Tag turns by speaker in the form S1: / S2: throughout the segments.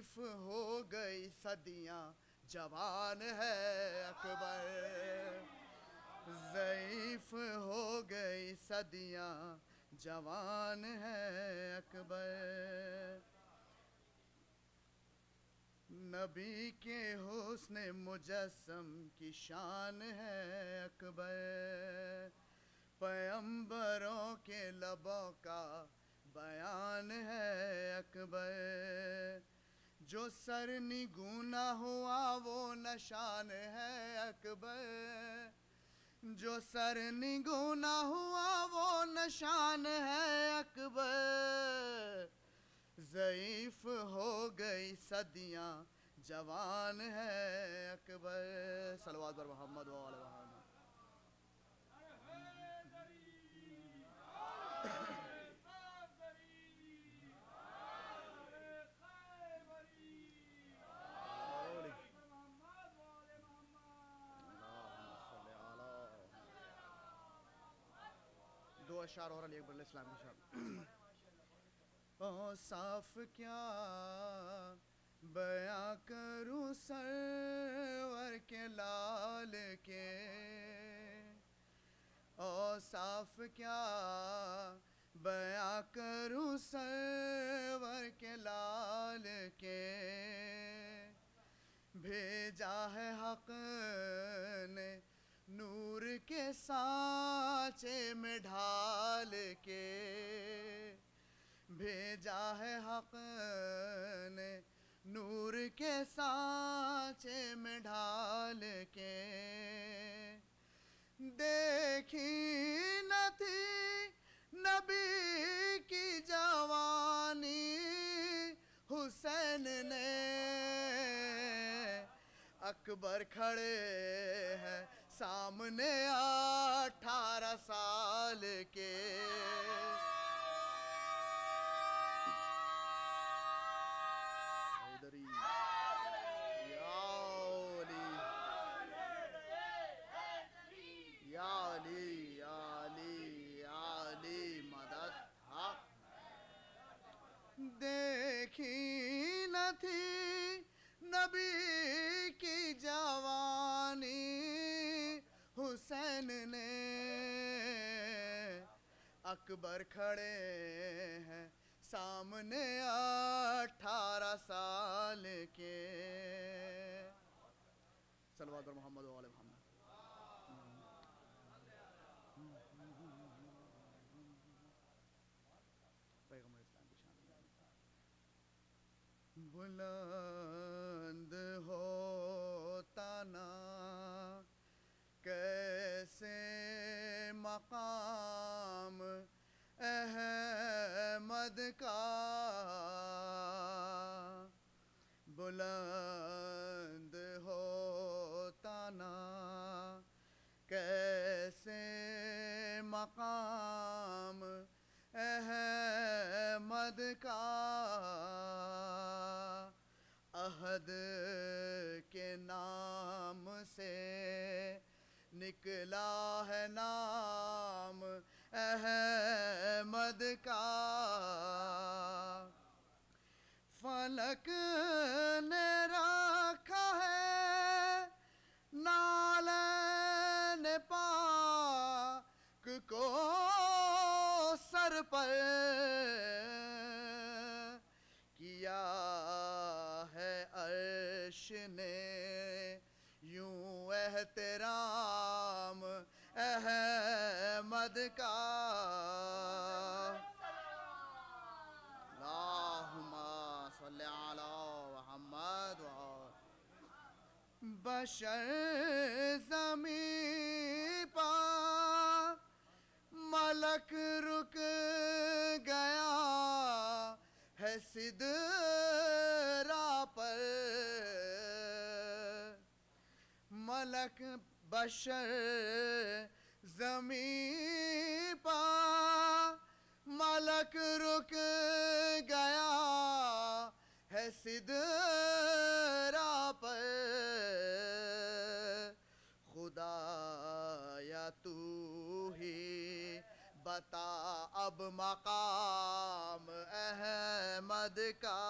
S1: ضعیف ہو گئی صدیاں جوان ہے اکبر، ضعیف ہو گئی صدیاں جوان ہے اکبر، نبی کے حسن مجسم کی شان ہے اکبر، پیغمبروں کے لبوں کا بیان ہے اکبر، جو سر نگونا ہوا وہ نشان ہے اکبر، جو سر نگونا ہوا وہ نشان ہے اکبر، ضعیف ہو گئی صدیاں جوان ہے اکبر، صلوات بر محمد و آل محمد۔ دو اشعار اور علی اکبر علیہ السلام کے شعر۔ اوصاف کیا بیاں کروں سرور کے لال کے، اوصاف کیا بیاں کروں سرور کے لال کے، بھیجا ہے حق نے نور کے سانچے میں ڈھال کے، بھیجا ہے حق نے نور کے سانچے میں ڈھال کے، دیکھی نہ تھی نبی کی جوانی حسین نے، اکبر کھڑے ہیں سامنے 18 سال کے، یا علی یا علی یا علی مدد حق، دیکھی نہ تھی نبی کی جوانی حسین نے، اکبر کھڑے ہیں سامنے 18 سال کے، صلوات بر محمد و آل محمد۔ پیغمبر اسلام کی شان بلند ہوتا نا کیسے مقام احمد کا، بلند ہوتا نا کیسے مقام احمد کا، عہد کے نام سے نکلا ہے نام احمد کا، فلک نے رکھا ہے نالین پاک کو سر پر، کیا ہے عرش نے یوں احترام احمد کا، اللہم صلی علی محمد بشر زمین پر ملک رک گیا ہے سدرا پر، ملک بشر زمین پر ملک رک گیا ہے سدرا پر، خدایا تو ہی بتا اب مقام احمد کا.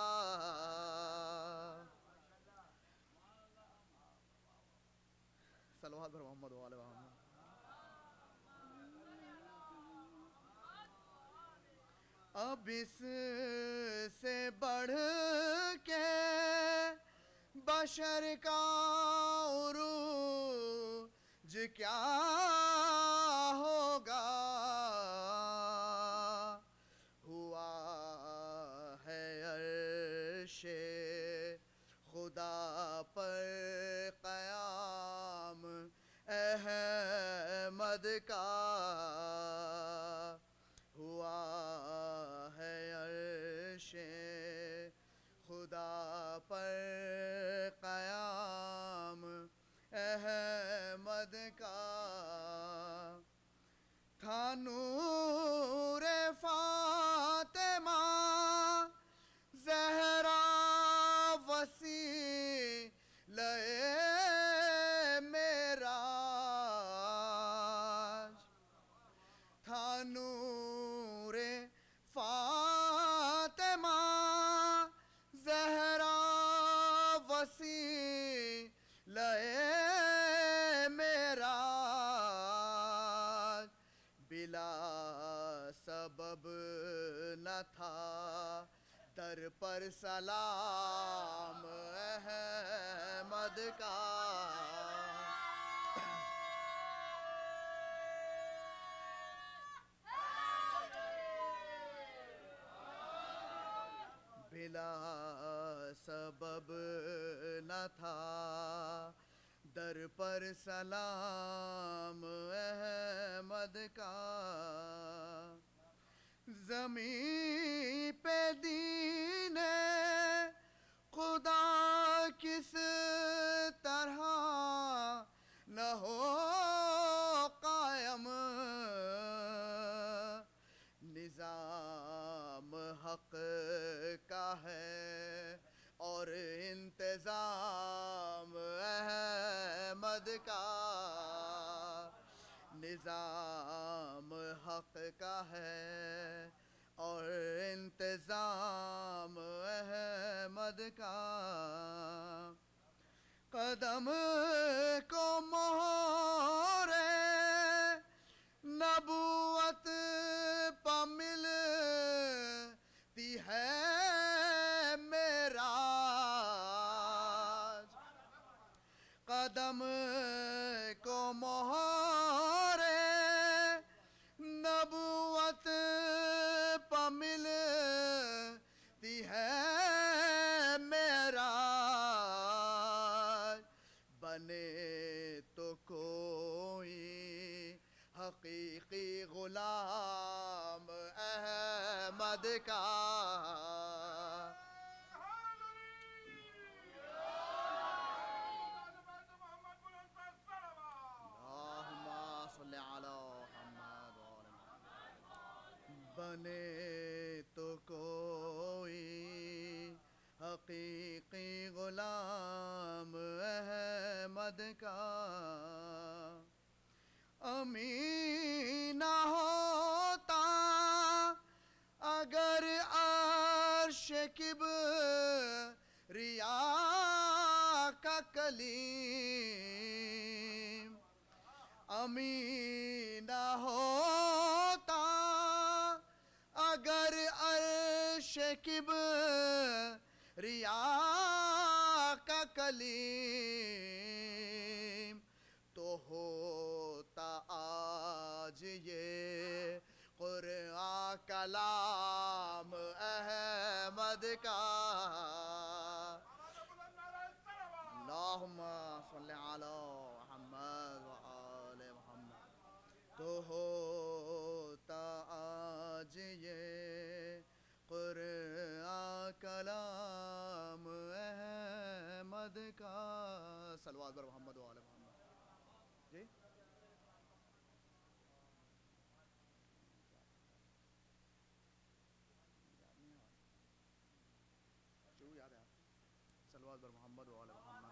S1: صلوات پر محمد و آل محمد. اب اس سے بڑھ کے بشر کا عروج کیا ہوگا. ہوا ہے عرش خدا پر قیام احمد کا. ہوا ہے عرش خدا پر قیام احمد کا. تھا نور فاطمہ زہرا وسیلہ معراج. تھا نور فاطمہ زہرا وسیلہ معراج. بلا سبب نہ تھا در پر سلام احمد کا. بلا سبب نہ تھا در پر سلام احمد کا. زمین پہ دین خدا کس طرح نہ ہو قائم. نظام حق کا ہے اور انتظام احمد کا. نظام حق کا ہے اور انتظام احمد کا. قدم کو مہر نبوت پہ ملتی ہے معراج. قدم کو مہر نبوت پہ ملتی ہے معراج. بنے تو کوئی حقیقی غلام احمد کا. اللہم صلی علی محمد و آل محمد. بنے تو کوئی حقیقی غلام احمد کا. امین نہ ہوتا اگر عرش کبریا کا کلیم. امین نہ ہوتا اگر عرش کبریا کا کلیم. تو ہوتا آج یہ قرآن کلام احمد کا. اللہم صلی علی محمد و آل محمد. تو ہوتا آج یہ قرآن کلام احمد کا. صلوات بر محمد و آل محمد. جی شروع یاد ہے آپ. صلوات بر محمد و آل محمد.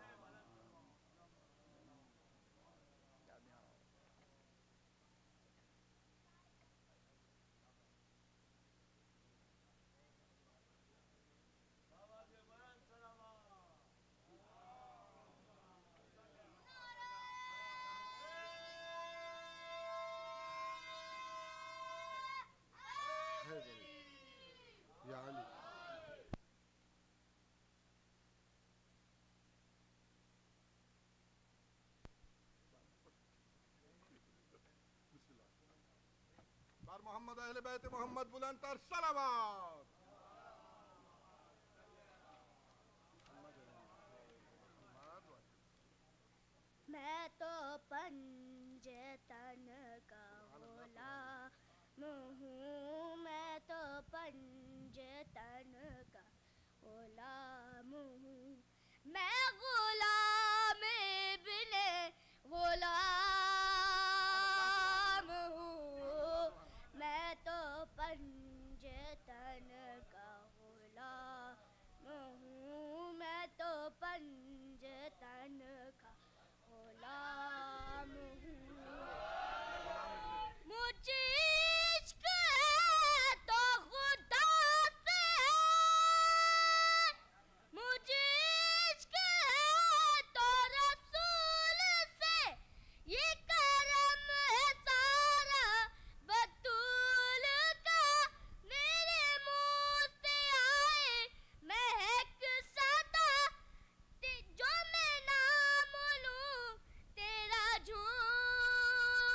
S1: یاد نہیں آ رہا.
S2: ہے بڑی یا علی. بار محمد اہل بیت محمد بلند تر صلوات.
S3: میں تو پنجتن کا غلام ہوں، میں تو پنجتن کا غلام ہوں، میں غلام ابن غلام ہوں، میں تو پنجتن کا غلام ہوں، میں تو پنجتن کا غلام ہوں. مجھے عشق ہے تو خدا سے ہے، مجھے عشق ہے تو رسول سے، یہ کرم ہے سارا بطول کا، میرے منہ سے آئے مہک صدا، جو میں نام لوں تیرا جھوم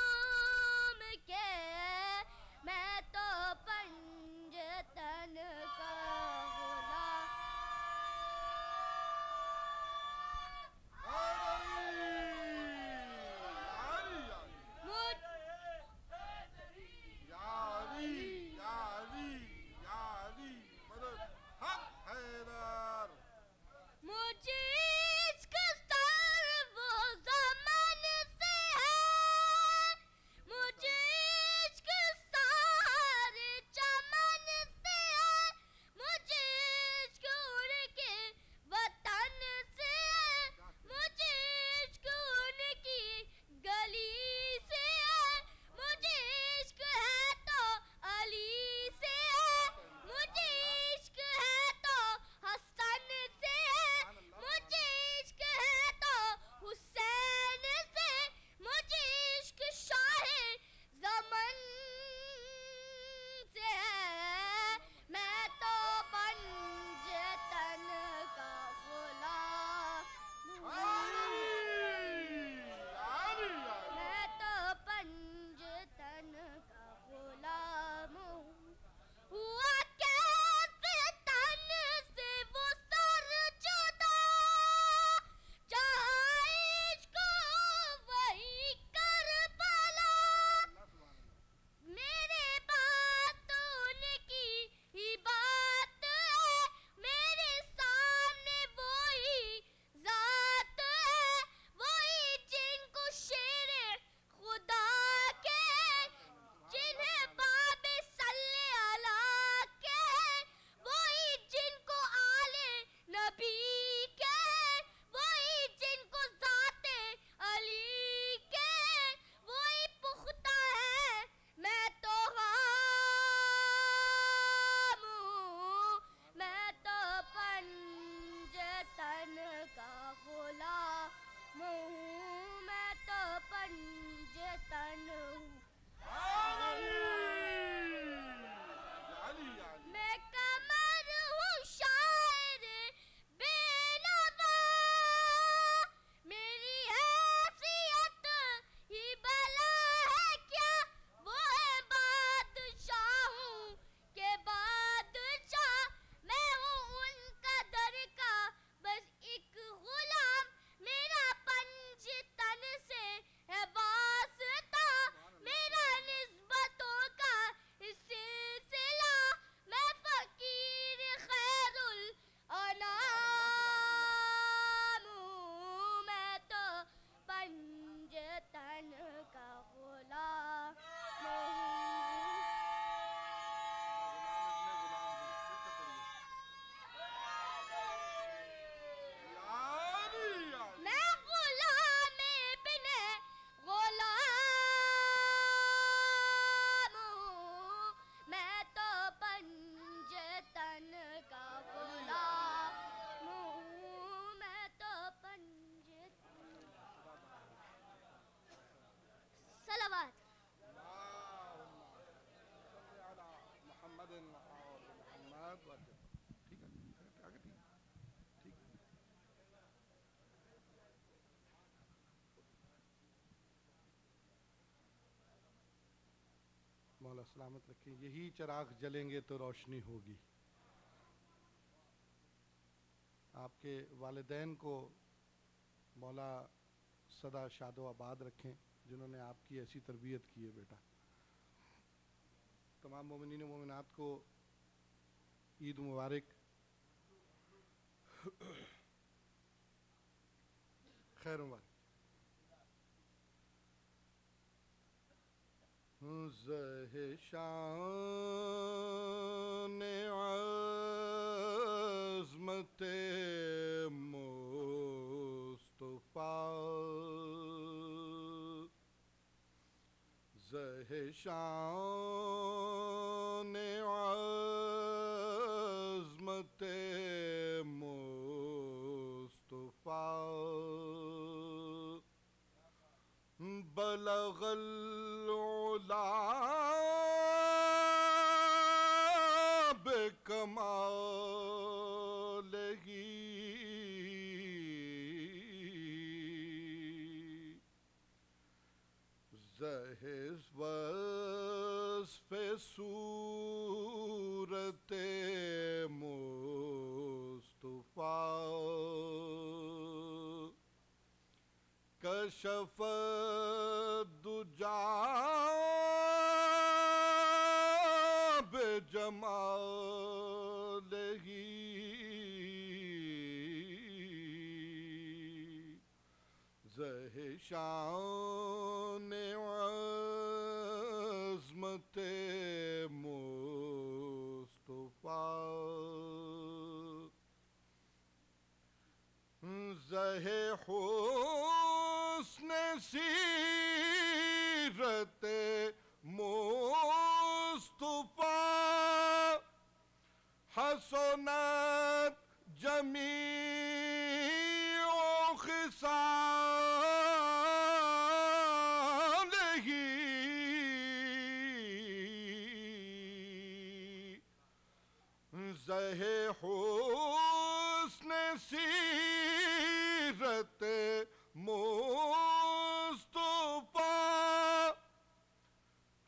S2: سلوات دیتا ہوں. ٹھیک ہے آگے ٹھیک ٹھیک. مولا سلامت رکھیں. یہی چراغ جلیں گے تو روشنی ہوگی. آپ کے والدین کو مولا سدا شاد و آباد رکھیں جنہوں نے آپ کی ایسی تربیت کی ہے بیٹا. تمام مومنین و مومنات کو عید مبارک. خیر مبارک. زہشان عظمت مصطفیٰ زہشان عظمت مصطفیٰ بلغ العلا بکمالہ ظاہر وصف صورت مصطفیٰ کشف الدجا بجمالہ زہشان عظمت مصطفیٰ زہ حسن سیرت مصطفیٰ حسنت جمیع خصالہ زہ حسن سیرت مصطفیٰ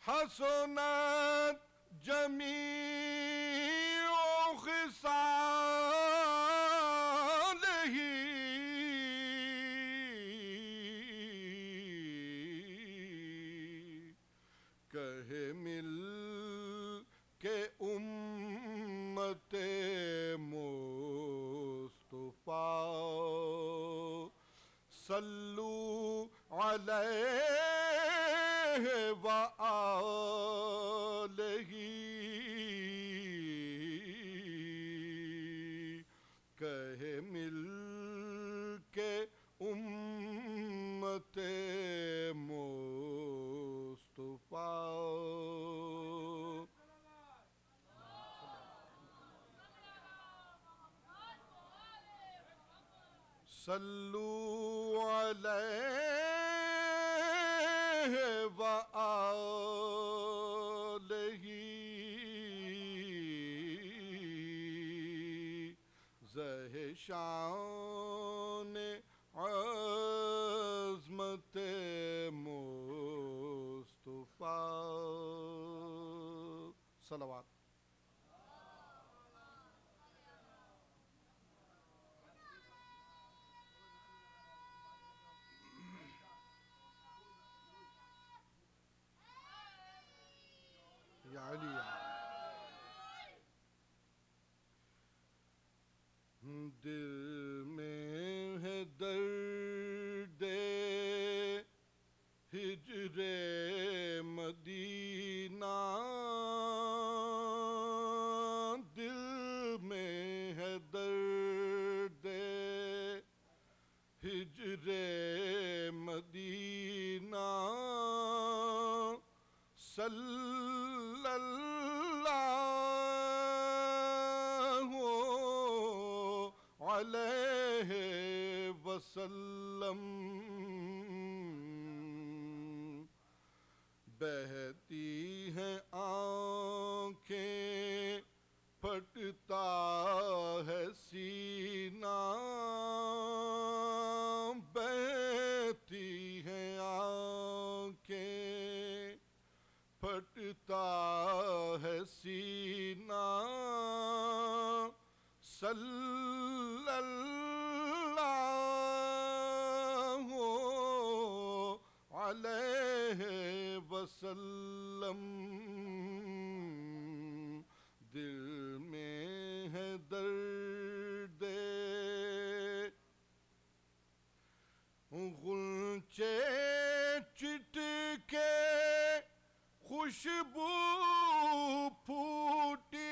S2: حسنت جمیع خصالہ کہے مل کے امت مصطفیٰ صلو علیہ وآلہ کہے مل کے امت مصطفیٰ صلو علیہ وآلہ زہشان عظمت مصطفیٰ صلوات. یا علی دل میں ہے درد ہجر مدینہ دل میں ہے درد ہجر مدینہ صلی اللہ علیہ وسلم بہتی ہیں آنکھیں پھٹتا صلی اللہ علیہ وسلم دل میں ہے درد غنچے چٹ کے خوشبو پھوٹی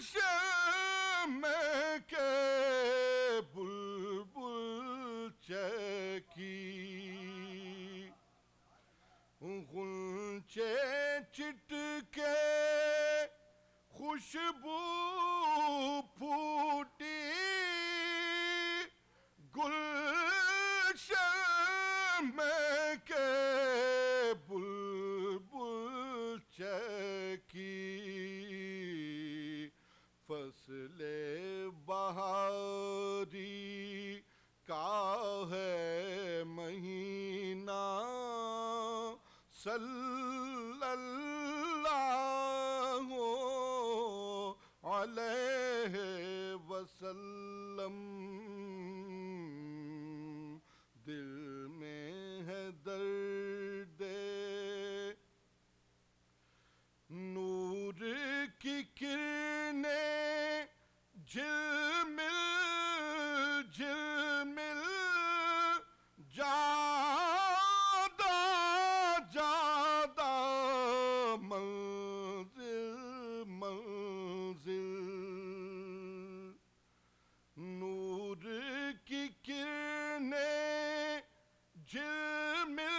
S2: گلشن میں کے بلبل چہکی غنچے چٹ کے خوشبو پھوٹی گلشن میں کے بلبل چہکی فصل بہاری کا ہے مہینہ صلی اللہ علیہ وسلم دل میں ہے درد نور کی کرنیں جھلمل جھلمل جادہ جادہ منزل منزل نور کی کرنیں جھلمل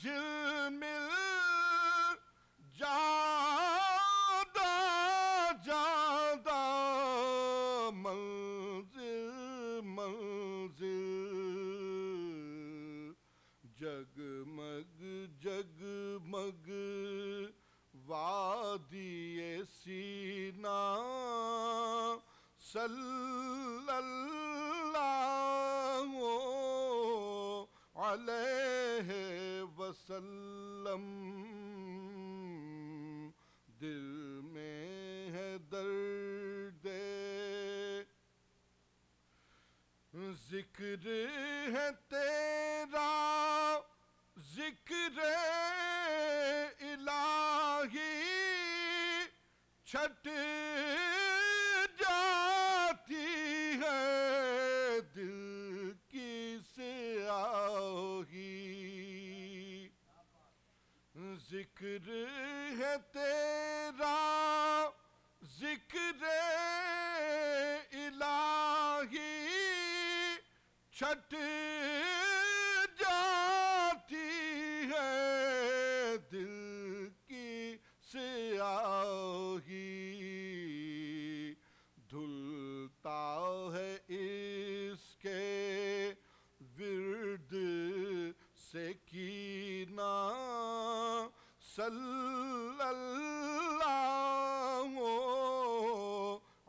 S2: جھلمل جادہ جادہ منزل منزل جگمگ جگمگ وادی سینا صلی اللہ علیہ وسلم دل میں ہے درد ذکر ہے تیرا ذکر الہی چھٹ جاتی ہے دل کی سیاہی ذکر ہے تیرا ذکر الہی چھٹ جاتی ہے دل کی سیاہی دھلتا ہے اس کے ورد سے کینہ صلی اللہ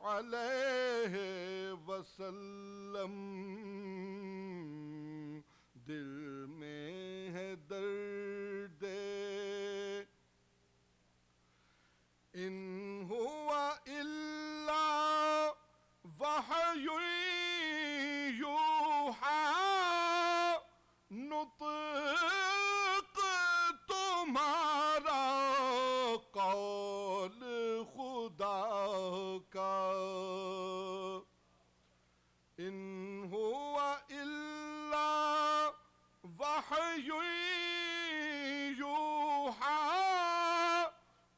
S2: علیہ وسلم دل میں ہے درد ان ہوا الا وحی یوحی نطق تمہارا قول خدا کا ان ہوا الا وحی یوحی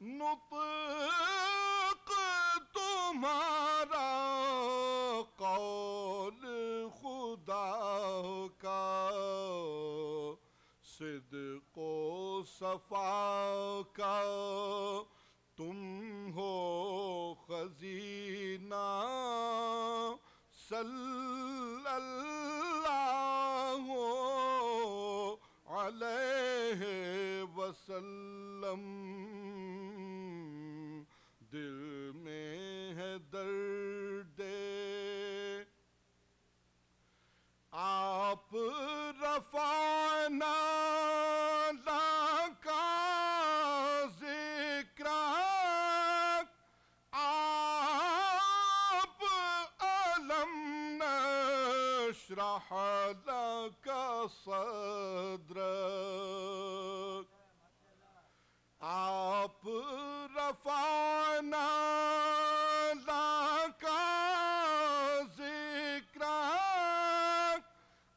S2: نطق تمہارا قول خدا کا صدق و صفا کا تم ہو خزینہ صلی اللہ علیہ وسلم دل میں ہے درد آپ رفعنا لک ذکرک نشرح لك صدرك آپ رفعنا لك ذکرک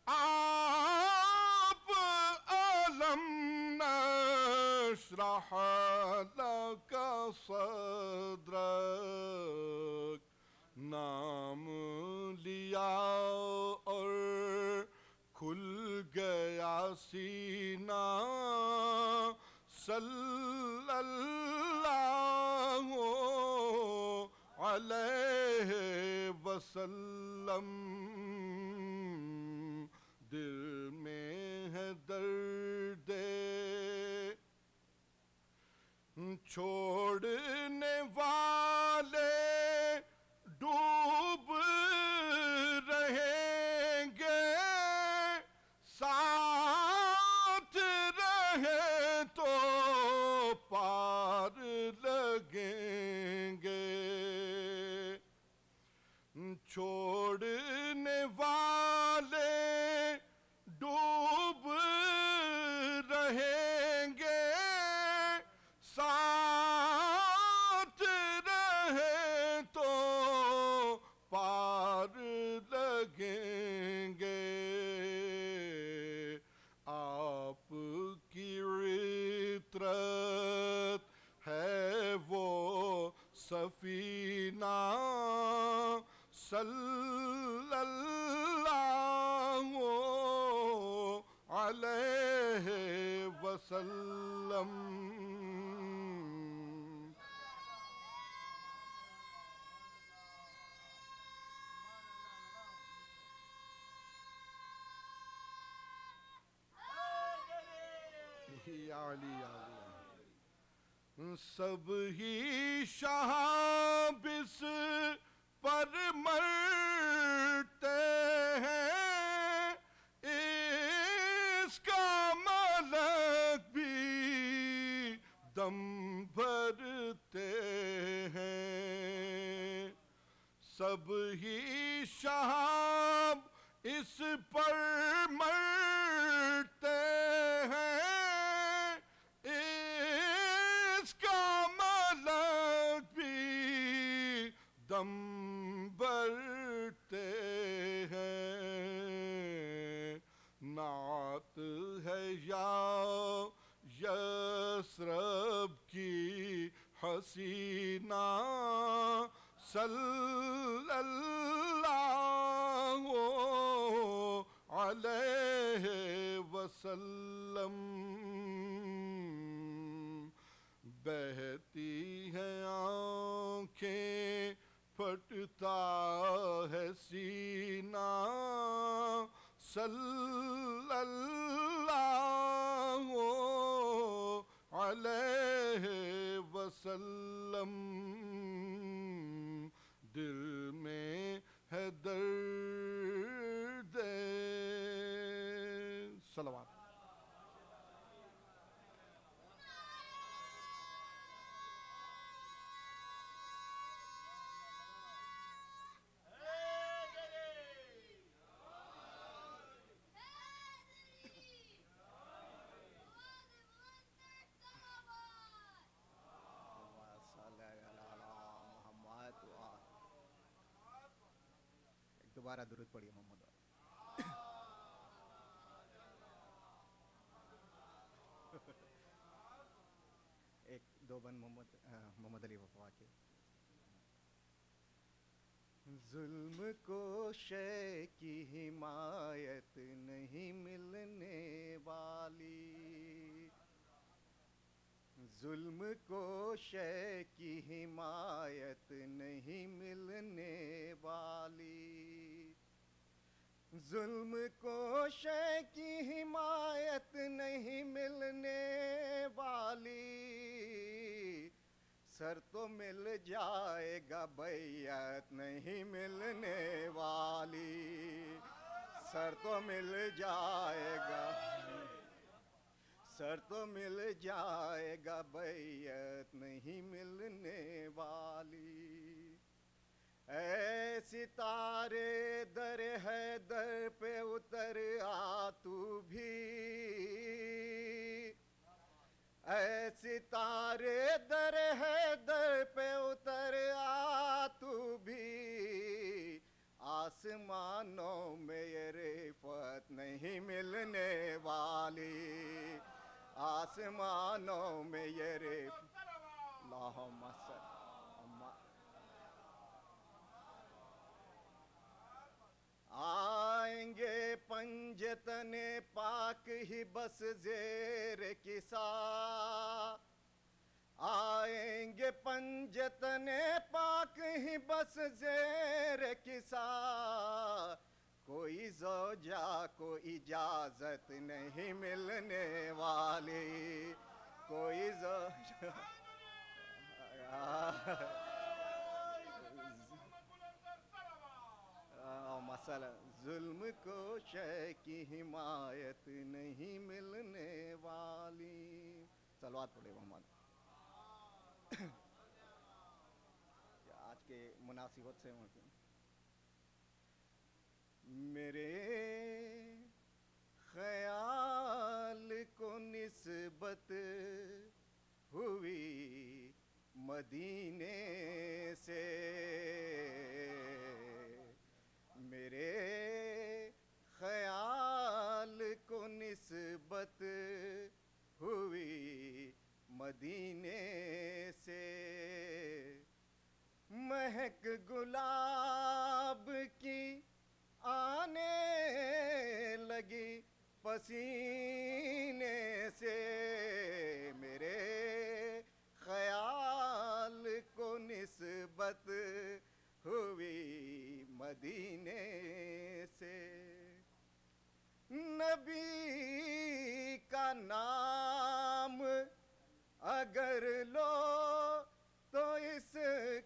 S2: آپ علم نشرح لك صدرک نام لیا اور کھل گیا سینہ صلی اللہ علیہ وسلم دل میں ہے درد چھوڑنے والے ڈوب رہیں گے ساتھ رہے تو پار لگیں گے چھوڑنے والے ڈوب رہیں گے ساتھ رہے تو پار لگیں گے آپ کی عطرت ہے وہ سفینہ صلی اللہ علیہ وسلم یا علی یا علی سب ہی شہاب اس پر مرتے ہیں اس کا ملک بھی دم بھرتے ہیں سب ہی شہاب اس پر مرتے ہیں اس کا ملک بھی دم بھرتے ہیں نعت ہے یا یثرب کی حسینہ صلی اللہ علیہ وسلم بہتی ہیں آنکھیں پھٹتا ہے سینہ صلی اللہ علیہ وسلم دل میں ہے درد صلوات
S4: دوبارہ درود پڑھیے محمد ایک دو بند محمد علی وفا کے ظلم کو شے کی حمایت نہیں ملنے والی ظلم کو شے کی حمایت نہیں ملنے والی ظلم کو شے کی حمایت نہیں ملنے والی سر تو مل جائے گا بیعت نہیں ملنے والی سر تو مل جائے گا سر تو مل جائے گا بیعت نہیں ملنے والی اے ستارے در حیدر پہ اتر آ تو بھی، اے ستارے در حیدر پہ اتر آ تو بھی، آسمانوں میں یہ رفعت نہیں ملنے والی، آسمانوں میں یہ رفعت، اللہم صل آئیں گے پنجتن پاک ہی بس زیر کسا، آئیں گے پنجتن پاک ہی بس زیر کسا، کوئی زوجہ کو اجازت نہیں ملنے والی، کوئی زوجہ مسئلہ ظلم کو شے کی حمایت نہیں ملنے والی. صلوات پڑھے محمد. آج کے مناسبت سے میرے خیال کو نسبت ہوئی مدینے سے، میرے خیال کو نسبت ہوئی مدینے سے، مہک گلاب کی آنے لگی پسینے سے، میرے خیال کو نسبت ہوئی مدینے سے، نبی کا نام اگر لو تو اس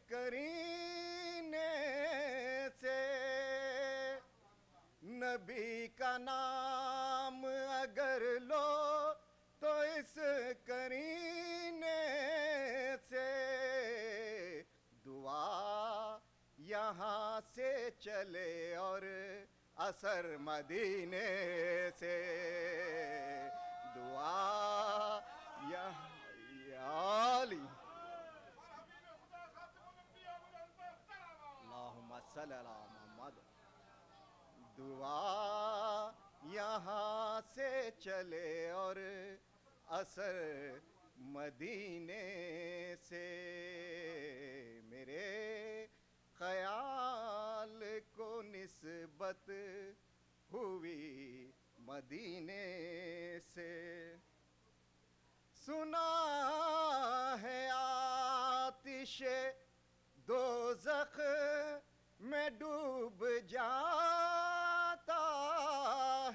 S4: قرینے سے، نبی کا نام اگر لو تو اس قرینے سے، دعا یہاں سے چلے اور اثر مدینے سے، دعا یا علی اللہم صلی علی محمد، دعا یہاں سے چلے اور اثر مدینے سے، میرے خیال کو نسبت ہوئی مدینے سے، سنا ہے آتش دوزخ میں ڈوب جاتا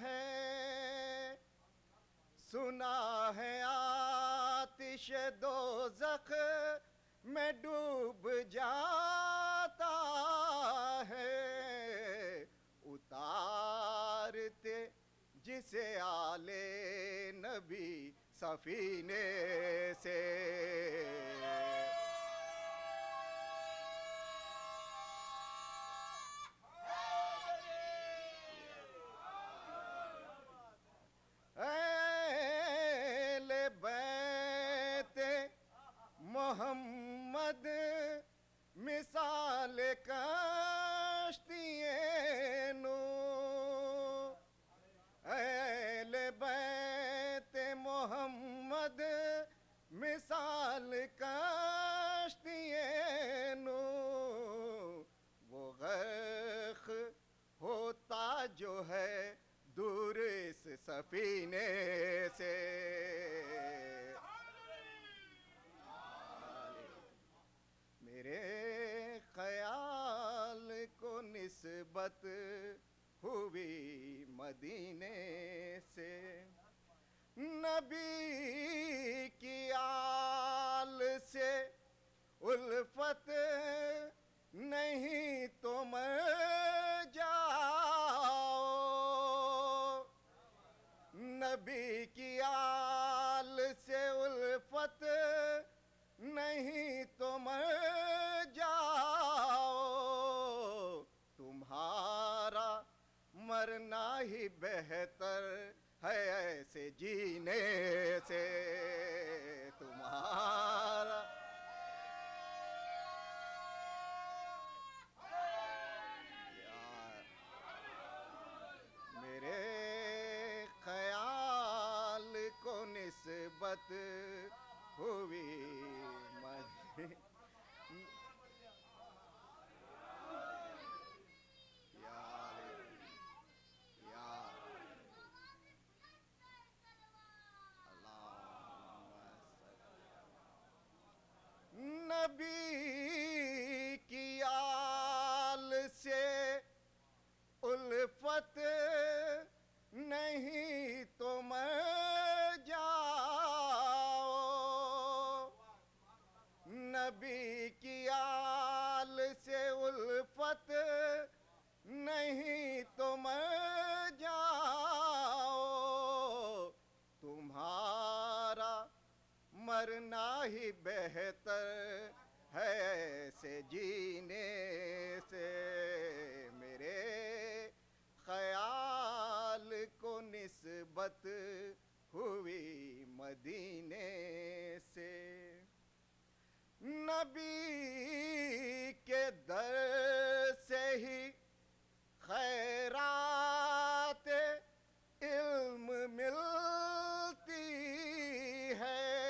S4: ہے، سنا ہے آتش دوزخ میں ڈوب جاتا ہے، اتارتے جسے آلے نبی سفینے سے، اہل بیت محمد مثال کشتیے نو، اہل بیت محمد مثال کشتیے نو، وہ غرق ہوتا جو ہے دور اس سفینے سے، میرے خیال کو نسبت ہوئی مدینے سے، نبی کی آل سے الفت نہیں تو مر جاؤ، نبی کی آل سے الفت نہیں تو مر جاؤ، ہی بہتر ہے ایسے جینے سے تمہارا میرے خیال کو نسبت ہوئی نبی کی آل سے الفت نہیں تو مر جاؤ نبی کی آل سے الفت نہیں تو مر جاؤ تمہارا مرنا ہی بہتر ہے ایسے جینے سے میرے خیال کو نسبت ہوئی مدینے سے نبی کے در سے ہی خیرات علم ملتی ہے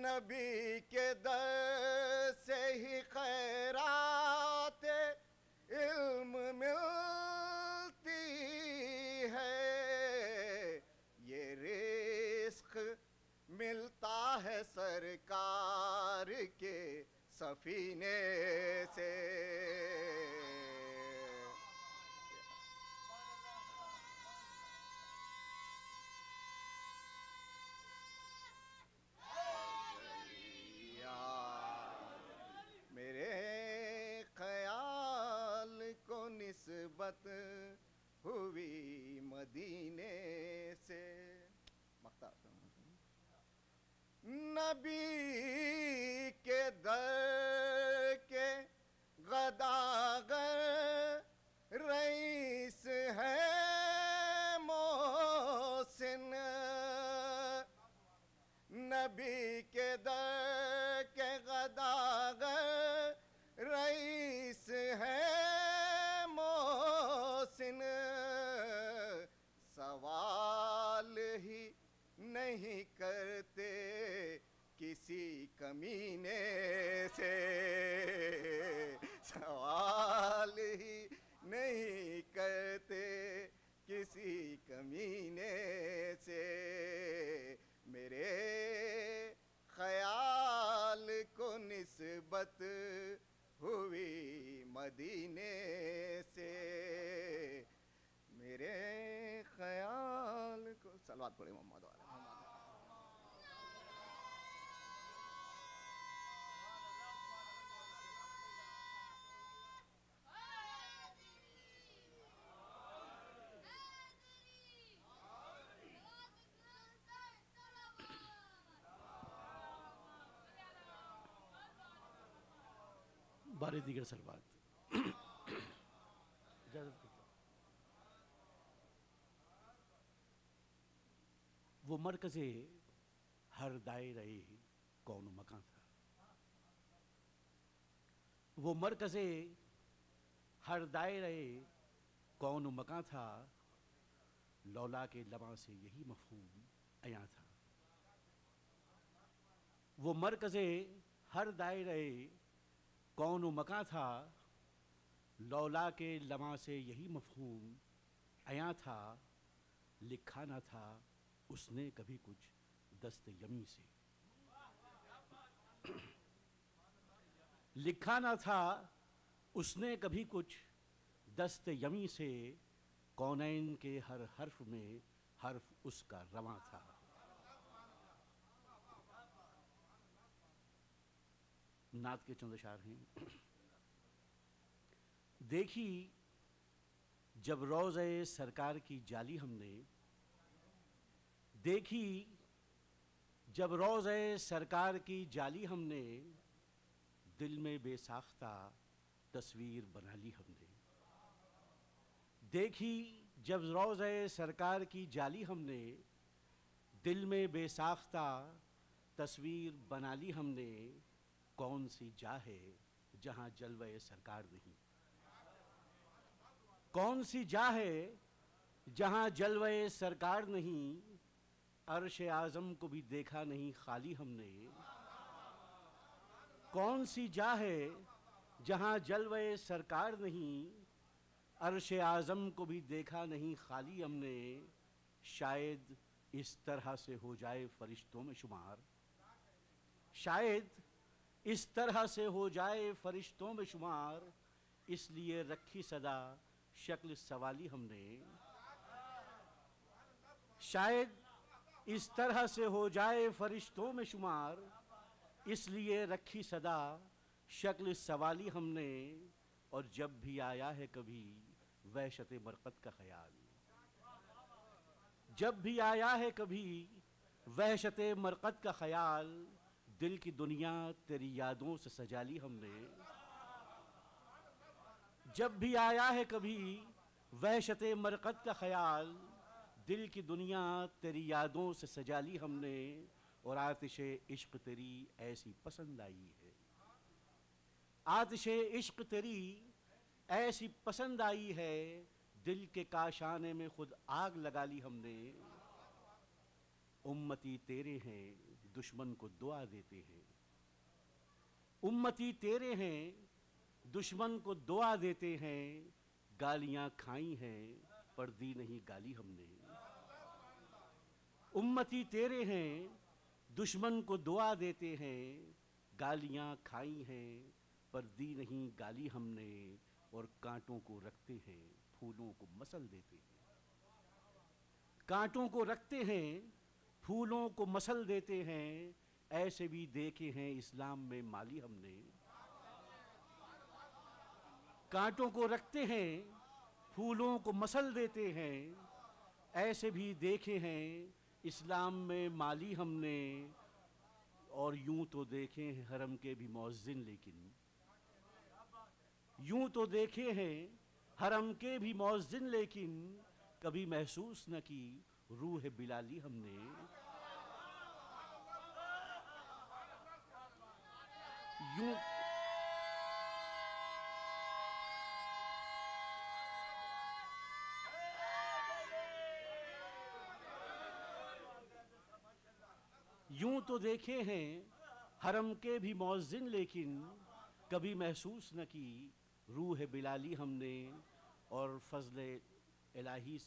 S4: نبی کے در سے ہی خیرات علم ملتی ہے یہ رزق ملتا ہے سرکار کے سفینے سے نسبت ہوئی مدینے سے نبی کے در کے غداگر رئیس ہے محسن نبی کے در کے غداگر رئیس ہے سوال ہی نہیں کرتے کسی کمینے سے سوال ہی نہیں کرتے کسی کمینے سے میرے خیال کو نسبت ہوئی مدینے سے میرے خیال کو صلوات پڑھیں محمد والے
S5: بارے دیگر سلوات اجازت وہ مرکز ہر دائرہ کون و مکان تھا وہ مرکز ہر دائرہ کون و مکان تھا لولا کے لباں سے یہی مفہوم عیاں تھا وہ مرکز ہر دائرہ کون و مکان تھا لولا کے لباں سے یہی مفہوم عیاں تھا لکھا نہ تھا اس نے کبھی کچھ دست یمی سے لکھا نہ تھا اس نے کبھی کچھ دست یمی سے کونین کے ہر حرف میں حرف اس کا رواں تھا نعت کے چند اشعار ہیں دیکھی جب روضہ سرکار کی جالی ہم نے دیکھی جب روضہ سرکار کی جالی ہم نے دل میں بے ساختہ تصویر بنا لی ہم نے دیکھی جب روضہ سرکار کی جالی ہم نے، دل میں بے ساختہ تصویر بنا لی ہم نے، کون سی جا ہے جہاں جلوہ سرکار نہیں، کون سی جا ہے جہاں جلوہ سرکار نہیں، عرش اعظم کو بھی دیکھا نہیں خالی ہم نے، کون سی جا ہے جہاں جلوہ سرکار نہیں، عرش اعظم کو بھی دیکھا نہیں خالی ہم نے، شاید اس طرح سے ہو جائے فرشتوں میں شمار، شاید اس طرح سے ہو جائے فرشتوں میں شمار، اس لیے رکھی صدا شکل سوالی ہم نے، شاید اس طرح سے ہو جائے فرشتوں میں شمار، اس لیے رکھی صدا شکل سوالی ہم نے، اور جب بھی آیا ہے کبھی وحشت مرقد کا خیال، جب بھی آیا ہے کبھی وحشت مرقد کا خیال، دل کی دنیا تیری یادوں سے سجا لی ہم نے، جب بھی آیا ہے کبھی وحشت مرقد کا خیال، دل کی دنیا تیری یادوں سے سجا لی ہم نے، اور آتش عشق تیری ایسی پسند آئی ہے، آتش عشق تیری ایسی پسند آئی ہے، دل کے کاشانے میں خود آگ لگا لی ہم نے، امتی تیرے ہیں دشمن کو دعا دیتے ہیں، امتی تیرے ہیں دشمن کو دعا دیتے ہیں، گالیاں کھائی ہیں پر دی نہیں گالی ہم نے، امتی تیرے ہیں دشمن کو دعا دیتے ہیں، گالیاں کھائی ہیں پر دی نہیں گالی ہم نے، اور کانٹوں کو رکھتے ہیں پھولوں کو مسل دیتے ہیں، کانٹوں کو رکھتے ہیں پھولوں کو مسل دیتے ہیں، ایسے بھی دیکھے ہیں اسلام میں مالی ہم نے، کانٹوں کو رکھتے ہیں پھولوں کو مسل دیتے ہیں، ایسے بھی دیکھے ہیں اسلام میں مالی ہم نے، اور یوں تو دیکھے ہیں حرم کے بھی مؤذن، لیکن یوں تو دیکھے ہیں حرم کے بھی مؤذن، لیکن کبھی محسوس نہ کی روح بلالی ہم نے، یوں یوں تو دیکھے ہیں حرم کے بھی مؤذن، لیکن کبھی محسوس نہ کی روح بلالی ہم نے، اور فضل الہی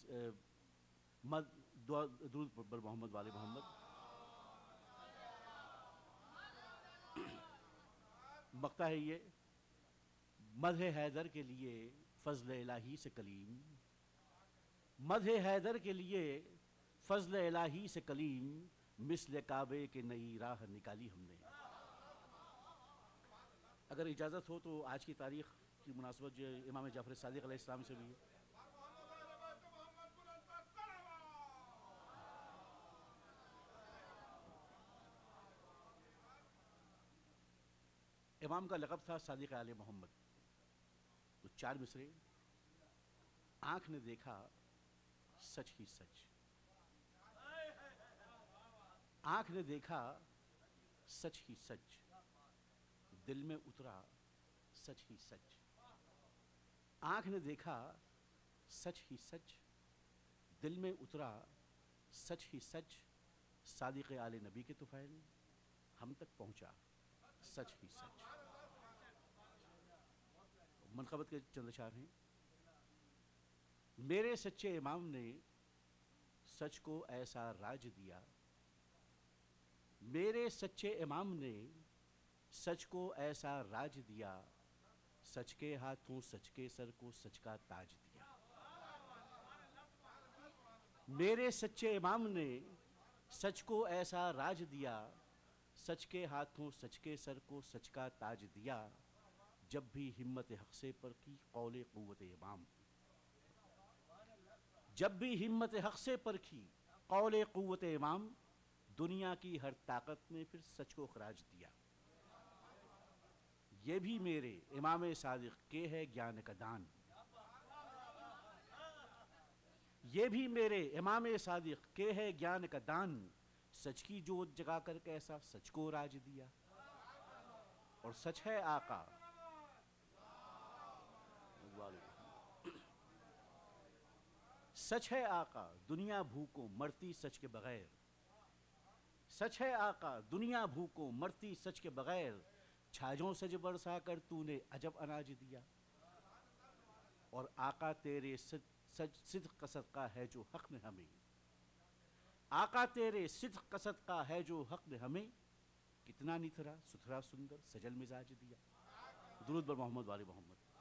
S5: درود پر محمد والے محمد، مقطع ہے یہ، مدح حیدر کے لیے فضل الہی سے کلیم، مدح حیدر کے لیے فضل الہی سے کلیم، مثل کعبے کے نئی راہ نکالی ہم نے۔ اگر اجازت ہو تو آج کی تاریخ کی مناسبت جو امام جعفر صادق علیہ السلام سے بھی ہے، امام کا لقب تھا صادق آل محمد، تو 4 مصرے، آنکھ نے دیکھا سچ ہی سچ، آنکھ نے دیکھا سچ ہی سچ، دل میں اترا سچ ہی سچ، آنکھ نے دیکھا سچ ہی سچ، دل میں اترا سچ ہی سچ، صادق آل نبی کے طفیل ہم تک پہنچا سچ ہی سچ۔ منقبت کے چند اشعار ہیں، میرے سچے امام نے سچ کو ایسا راج دیا، میرے سچے امام نے سچ کو ایسا راج دیا، سچ کے ہاتھوں سچ کے سر کو سچ کا تاج دیا، میرے سچے امام نے سچ کو ایسا راج دیا، سچ کے ہاتھوں سچ کے سر کو سچ کا تاج دیا، جب بھی ہمت حق سے پرکھی قول قوت امام، جب بھی ہمت حق سے پرکھی قول قوت امام، دنیا کی ہر طاقت نے پھر سچ کو خراج دیا، یہ بھی میرے امام صادق کے ہے گیان کا دان، یہ بھی میرے امام صادق کے ہے گیان کا دان، سچ کی جوت جگا کر کیسا سچ کو راج دیا۔ اور سچ ہے آقا، سچ ہے آقا دنیا بھوکوں مرتی سچ کے بغیر، سچ ہے آقا دنیا بھوکوں مرتی سچ کے بغیر، چھاجوں سج برسا کر تو نے عجب اناج دیا۔ اور آقا تیرے صدق کا صدقہ ہے جو حق نے ہمیں، آقا تیرے صدق کا صدقہ ہے جو حق نے ہمیں، کتنا نتھرا ستھرا سندر سجل مزاج دیا۔ درود بر محمد وآل محمد۔